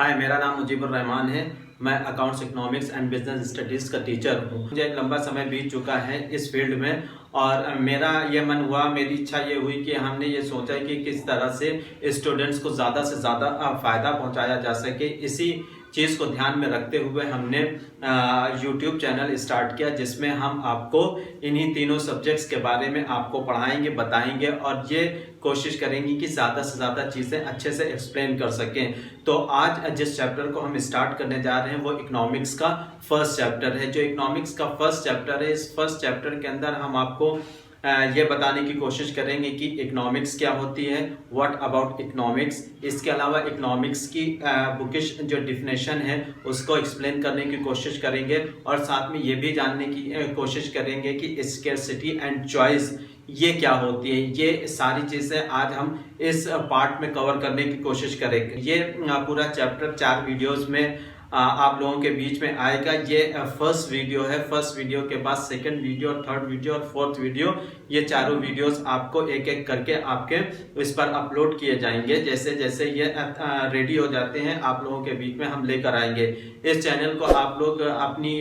हाय, मेरा नाम मुजीबुर रहमान है। मैं accounts, economics and business studies का टीचर हूँ। मुझे एक लंबा समय बीत चुका है इस फील्ड में और मेरा ये मन हुआ, मेरी इच्छा ये हुई कि हमने ये सोचा कि किस तरह से स्टूडेंट्स को ज़्यादा से ज़्यादा फ़ायदा पहुँचाया जा सके। इसी चीज़ को ध्यान में रखते हुए हमने यूट्यूब चैनल स्टार्ट किया, जिसमें हम आपको इन्हीं तीनों सब्जेक्ट्स के बारे में आपको पढ़ाएंगे, बताएंगे और ये कोशिश करेंगे कि ज़्यादा से ज़्यादा चीज़ें अच्छे से एक्सप्लेन कर सकें। तो आज जिस चैप्टर को हम स्टार्ट करने जा रहे हैं वो इकोनॉमिक्स का फर्स्ट चैप्टर है। जो इकोनॉमिक्स का फर्स्ट चैप्टर है, इस फर्स्ट चैप्टर के अंदर हम आपको ये बताने की कोशिश करेंगे कि इकोनॉमिक्स क्या होती है, व्हाट अबाउट इकोनॉमिक्स। इसके अलावा इकोनॉमिक्स की बुकिश जो डिफिनेशन है उसको एक्सप्लेन करने की कोशिश करेंगे और साथ में ये भी जानने की कोशिश करेंगे कि स्कैरसिटी एंड चॉइस ये क्या होती है। ये सारी चीज़ें आज हम इस पार्ट में कवर करने की कोशिश करेंगे। ये पूरा चैप्टर 4 वीडियोस में आप लोगों के बीच में आएगा। ये फर्स्ट वीडियो है। फर्स्ट वीडियो के बाद सेकंड वीडियो, थर्ड वीडियो और फोर्थ वीडियो, ये चारों वीडियोस आपको एक एक करके आपके इस पर अपलोड किए जाएंगे। जैसे जैसे ये रेडी हो जाते हैं आप लोगों के बीच में हम लेकर आएंगे। इस चैनल को आप लोग अपनी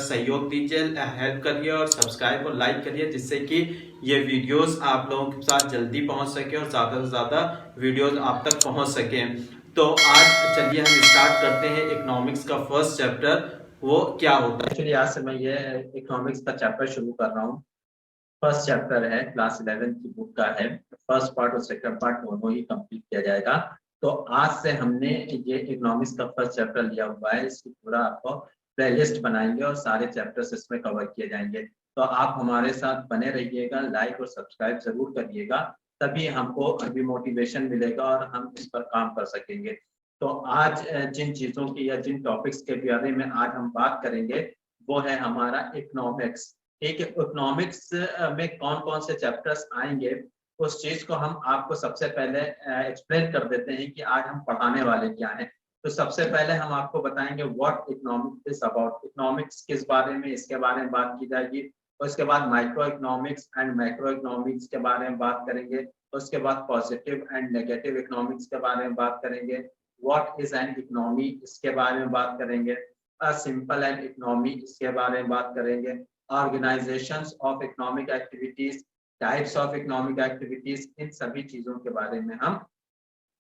सहयोग दीजिए, हेल्प करिए और सब्सक्राइब और लाइक करिए, जिससे कि ये वीडियोस आप लोगों के साथ जल्दी पहुंच सके और ज़्यादा से ज़्यादा वीडियोस आप तक पहुंच सके। तो आज चलिए हम स्टार्ट करते हैं इकोनॉमिक्स का फर्स्ट चैप्टर, वो क्या होता है। एक्चुअली आज से मैं ये इकोनॉमिक्स का चैप्टर शुरू कर रहा हूँ। फर्स्ट चैप्टर है, क्लास 11 की बुक का है। फर्स्ट पार्ट और सेकंड पार्ट दोनों ही कंप्लीट किया जाएगा। तो आज से हमने ये इकोनॉमिक्स का फर्स्ट चैप्टर लिया हुआ है। इसकी पूरा आपको प्लेलिस्ट बनाएंगे और सारे चैप्टर्स इसमें कवर किए जाएंगे। तो आप हमारे साथ बने रहिएगा, लाइक और सब्सक्राइब जरूर करिएगा, तभी हमको अभी मोटिवेशन मिलेगा और हम इस पर काम कर सकेंगे। तो आज जिन चीजों की या जिन टॉपिक्स के बारे में आज हम बात करेंगे वो है हमारा इकोनॉमिक्स। ठीक है, इकोनॉमिक्स में कौन कौन से चैप्टर्स आएंगे उस चीज को हम आपको सबसे पहले एक्सप्लेन कर देते हैं कि आज हम पढ़ाने वाले क्या हैं। तो सबसे पहले हम आपको बताएंगे what economics is about. Economics किस बारे में, इसके बारे में बात की जाएगी। उसके बाद micro economics and macro economics के बारे में बात करेंगे। उसके बाद पॉजिटिव एंड नेगेटिव इकोनॉमिक्स के बारे में बात करेंगे। व्हाट इज एन इकोनॉमी, इसके बारे में बात करेंगे। अ सिंपल एंड इकोनॉमी, इसके बारे में बात करेंगे। Organisations of economic activities, types of economic activities, इन सभी चीजों के बारे में हम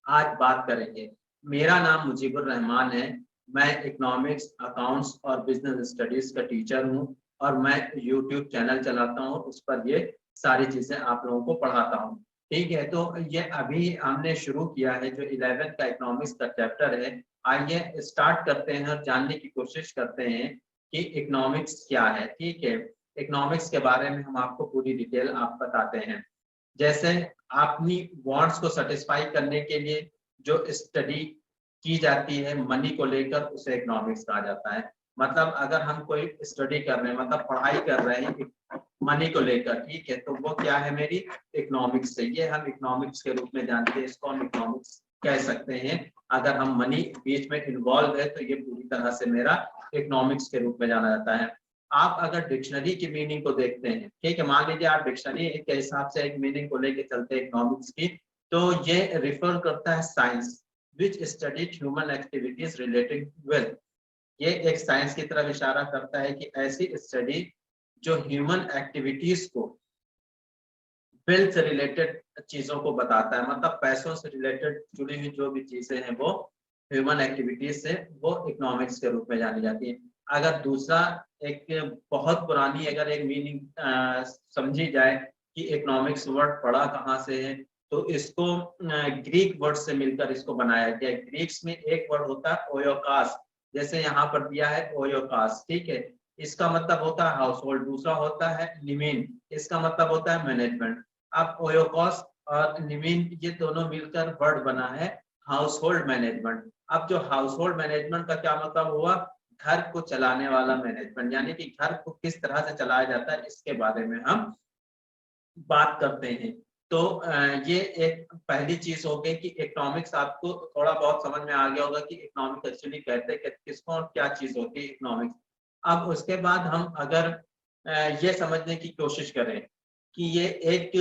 आज बात करेंगे। मेरा नाम मुजीबुर रहमान है। मैं इकोनॉमिक्स, अकाउंट्स और बिजनेस स्टडीज का टीचर हूँ और मैं यूट्यूब चैनल चलाता हूँ, उस पर ये सारी चीजें आप लोगों को पढ़ाता हूँ। ठीक है, तो ये अभी हमने शुरू किया है जो 11th का इकोनॉमिक्स का चैप्टर है। आइए स्टार्ट करते हैं और जानने की कोशिश करते हैं कि इकोनॉमिक्स क्या है। ठीक है, इकोनॉमिक्स के बारे में हम आपको पूरी डिटेल आप बताते हैं। जैसे अपनी वांट्स को सेटिस्फाई करने के लिए जो स्टडी की जाती है मनी को लेकर, उसे इकोनॉमिक्स कहा जाता है। मतलब अगर हम कोई स्टडी कर रहे हैं, मतलब पढ़ाई कर रहे हैं मनी को लेकर, ठीक है, तो वो क्या है, मेरी इकोनॉमिक्स से। ये हम इकोनॉमिक्स के रूप में जानते हैं, इसको हम इकोनॉमिक्स कह सकते हैं। अगर हम मनी बीच में इन्वॉल्व है तो ये पूरी तरह से मेरा इकोनॉमिक्स के रूप में जाना जाता है। आप अगर डिक्शनरी की मीनिंग को देखते हैं, ठीक है, मान लीजिए आप डिक्शनरी के हिसाब से एक मीनिंग को लेके चलते हैं इकोनॉमिक्स की, तो ये रिफर करता है science which studies human activities related wealth. ये एक साइंस की तरफ इशारा करता है कि ऐसी स्टडी जो ह्यूमन एक्टिविटीज को, वेल्थ से रिलेटेड चीजों को बताता है, मतलब पैसों से रिलेटेड जुड़ी हुई जो भी चीजें हैं वो ह्यूमन एक्टिविटीज से, वो इकोनॉमिक्स के रूप में जानी जाती है। अगर दूसरा एक बहुत पुरानी अगर एक मीनिंग समझी जाए कि इकोनॉमिक्स वर्ड पढ़ा कहाँ से है, तो इसको ग्रीक वर्ड से मिलकर इसको बनाया गया। ग्रीक्स में एक वर्ड होता है ओयोकास, जैसे यहाँ पर दिया है ओयोकास, ठीक है, इसका मतलब होता है हाउस होल्ड। दूसरा होता है लिमिन, इसका मतलब होता है मैनेजमेंट। अब ओयोकॉस और लिमिन ये दोनों मिलकर वर्ड बना है हाउस होल्ड मैनेजमेंट। अब जो हाउस होल्ड मैनेजमेंट का क्या मतलब हुआ, घर को चलाने वाला मैनेजमेंट, यानी कि घर को किस तरह से चलाया जाता है इसके बारे में हम बात करते हैं। तो ये एक पहली चीज हो गई कि इकोनॉमिक्स आपको थोड़ा बहुत समझ में आ गया होगा कि इकोनॉमिक्स एक्चुअली कहते हैं कि किसको और क्या चीज होती है इकोनॉमिक्स। अब उसके बाद हम अगर ये समझने की कोशिश करें कि ये एक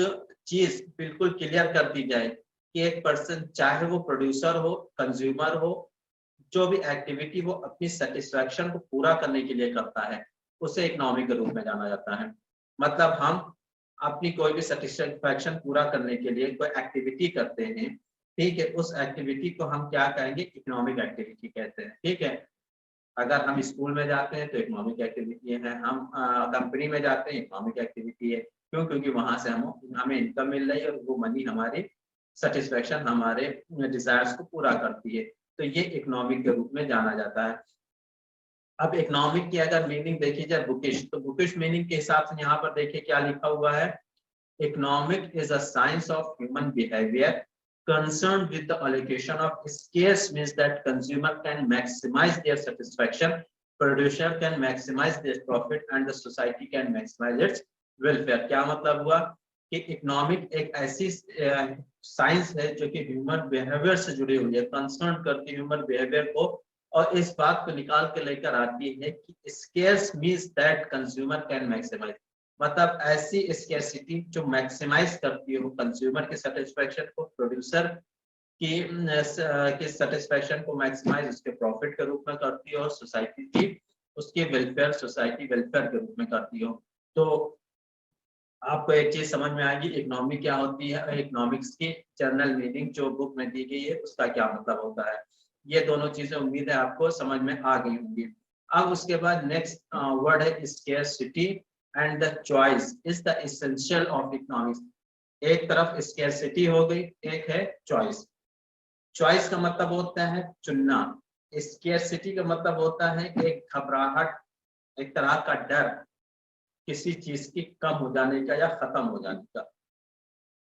चीज बिल्कुल क्लियर कर दी जाए कि एक पर्सन, चाहे वो प्रोड्यूसर हो, कंज्यूमर हो जो भी एक्टिविटी वो अपनी सेटिस्फैक्शन को पूरा करने के लिए करता है, उसे इकोनॉमिक के रूप में जाना जाता है। मतलब हम अपनी कोई भी सेटिस्फैक्शन पूरा करने के लिए कोई एक्टिविटी करते हैं, ठीक है, उस एक्टिविटी को हम क्या कहेंगे, इकोनॉमिक एक्टिविटी कहते हैं, ठीक है। अगर हम स्कूल में जाते हैं तो इकोनॉमिक एक्टिविटी है, हम कंपनी में जाते हैं इकोनॉमिक एक्टिविटी है, क्यों, क्योंकि वहां से हम हमें इनकम मिल रही है और वो मनी हमारी सेटिस्फेक्शन, हमारे डिजायर्स को पूरा करती है, तो ये इकोनॉमिक के रूप में जाना जाता है। अब इकोनॉमिक की अगर मीनिंग देखी जाए बुकिश, तो बुकिश मीनिंग के हिसाब से यहाँ पर देखिए क्या लिखा हुआ है, economic is a science of human behaviour concerned with the allocation of scarce means that consumer can maximize their satisfaction, producer can maximize their profit and the society can maximize its welfare। क्या मतलब हुआ कि economic एक ऐसी science है जो कि human behaviour से जुड़ी हुई है, कंसर्न करती है ह्यूमन बिहेवियर को, और इस बात को निकाल के लेकर आती है कि scarce means that consumer can maximise, मतलब ऐसी स्केर्सिटी जो मैक्सिमाइज करती है वो कंज्यूमर के सेटिस्फेक्शन को, प्रोड्यूसर की सेटिस्फेक्शन को मैक्सिमाइज उसके प्रॉफिट के रूप में करती है, और सोसाइटी की उसके वेलफेयर, सोसाइटी वेलफेयर के रूप में करती हो। तो आपको एक चीज समझ में आएगी इकोनॉमी क्या होती है, इकोनॉमिक्स की जनरल मीनिंग जो बुक में दी गई है उसका क्या मतलब होता है। ये दोनों चीजें उम्मीद है आपको समझ में आ गई होंगी। अब उसके बाद नेक्स्ट वर्ड है scarcity and the choice is the essential of economics. एक तरफ स्केर्सिटी हो गई, एक है चॉइस। चॉइस का मतलब होता है चुनना, स्केर्सिटी का मतलब होता है एक घबराहट, एक तरह का डर किसी चीज की कम हो जाने का या खत्म हो जाने का।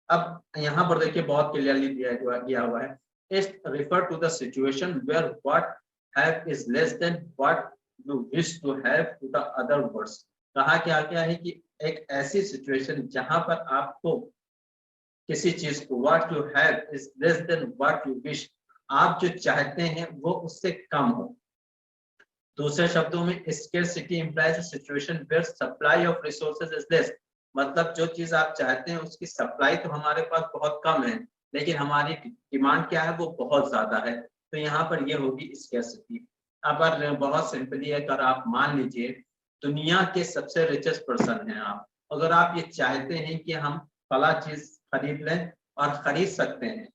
अब यहाँ पर देखिए बहुत क्लियरली दिया हुआ है, it refer to the situation where what have is less than what you wish to have to the other words. कहा क्या है कि एक ऐसी सिचुएशन जहां पर आपको किसी चीज को what you have is less than what you wish, आप जो चाहते हैं वो उससे कम हो। दूसरे शब्दों में scarcity implies situation where supply of resources is less, मतलब जो चीज आप चाहते हैं उसकी सप्लाई तो हमारे पास बहुत कम है, लेकिन हमारी डिमांड क्या है वो बहुत ज्यादा है, तो यहाँ पर ये होगी स्केर्सिटी। अब बहुत सिंपली अगर आप मान लीजिए दुनिया के सबसे रिचेस्ट पर्सन हैं आप, अगर आप ये चाहते हैं कि हम फला चीज खरीद लें और खरीद सकते हैं,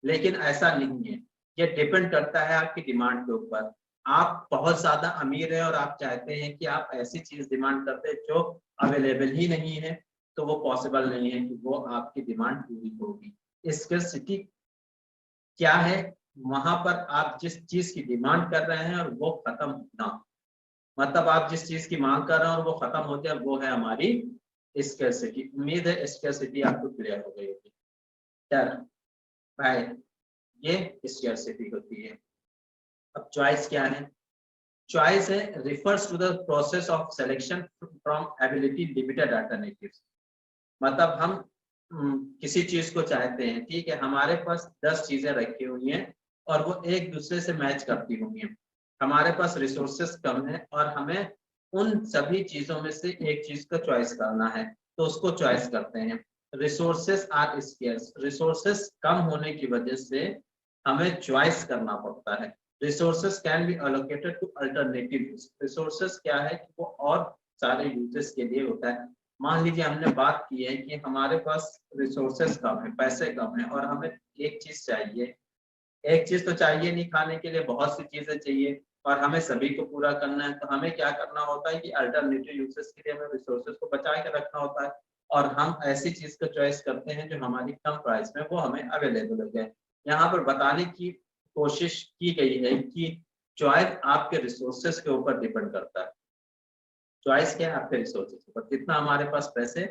लेकिन ऐसा नहीं है, ये डिपेंड करता है आपकी डिमांड के ऊपर। आप बहुत ज्यादा अमीर हैं और आप चाहते हैं कि आप ऐसी चीज डिमांड करते हैं जो अवेलेबल ही नहीं है, तो वो पॉसिबल नहीं है कि वो आपकी डिमांड पूरी होगी। स्केर्सिटी क्या है, वहां पर आप जिस चीज की डिमांड कर रहे हैं और वो खत्म होना, मतलब आप जिस चीज की मांग कर रहे हैं और वो खत्म हो जाए, वो है हमारी स्केर्सिटी। उम्मीद है स्केर्सिटी आपको क्लियर हो गई होगी। डर, भाई, ये स्केर्सिटी होती है। अब चॉइस क्या है, चॉइस है refers to the process of selection from ability limited alternatives. मतलब हम किसी चीज को चाहते हैं, ठीक है, हमारे पास 10 चीजें रखी हुई हैं और वो एक दूसरे से मैच करती हुई हैं, हमारे पास रिसोर्सेस कम है और हमें उन सभी चीजों में से एक चीज का चॉइस करना है, तो उसको चॉइस करते हैं। रिसोर्सेस आर स्केर्स, रिसोर्सेस कम होने की वजह से हमें चॉइस करना पड़ता है। Resources can be allocated to alternative, resources क्या है कि वो और सारे यूजेस के लिए होता है। मान लीजिए हमने बात की है कि हमारे पास रिसोर्सेस कम है, पैसे कम है और हमें एक चीज चाहिए, एक चीज तो चाहिए नहीं, खाने के लिए बहुत सी चीजें चाहिए और हमें सभी को पूरा करना है, तो हमें क्या करना होता है कि अल्टरनेटिव यूजेस के लिए हमें रिसोर्सेस को बचा के रखना होता है और हम ऐसी चीज को चॉइस करते हैं जो हमारी कम प्राइस में वो हमें अवेलेबल हो जाए। यहाँ पर बताने की कोशिश की गई है कि चॉइस आपके रिसोर्सेस के ऊपर डिपेंड करता है। चॉइस क्या है, आपके रिसोर्सेस के ऊपर, जितना हमारे पास पैसे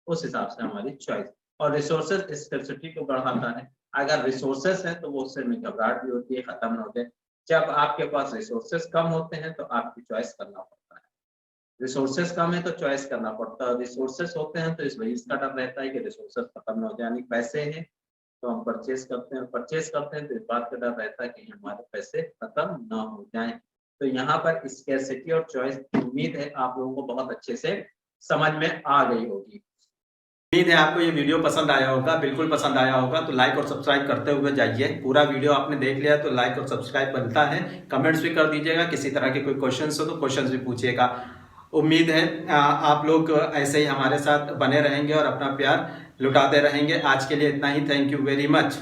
उस हिसाब से हमारी चॉइस। और रिसोर्सेस स्कैर्सिटी को बढ़ाता है, अगर रिसोर्सेस है तो वो उससे में घबराहट भी होती है, खत्म ना हो जाए। जब आपके पास रिसोर्सेस कम होते हैं तो आपकी चॉइस करना पड़ता है, रिसोर्सेस कम है तो चॉइस करना पड़ता है, रिसोर्सेस होते हैं तो इस वजह इसका डर रहता है कि रिसोर्सेस खत्म ना हो जाए, यानी पैसे हैं तो हम परचेज करते हैं, परचेज करते हैं तो इस बात का डर रहता है कि हमारे पैसे खत्म ना हो जाएं। तो यहाँ पर स्कैर्सिटी और चॉइस की उम्मीद है आप लोगों को बहुत अच्छे से समझ में आ गई होगी। उम्मीद है आपको ये वीडियो पसंद आया होगा, बिल्कुल पसंद आया होगा तो लाइक और सब्सक्राइब करते हुए जाइए। पूरा वीडियो आपने देख लिया तो लाइक और सब्सक्राइब बनता है, कमेंट्स भी कर दीजिएगा, किसी तरह के कोई क्वेश्चंस हो तो क्वेश्चंस भी पूछिएगा। उम्मीद है आप लोग ऐसे ही हमारे साथ बने रहेंगे और अपना प्यार लुटाते रहेंगे। आज के लिए इतना ही, थैंक यू वेरी मच।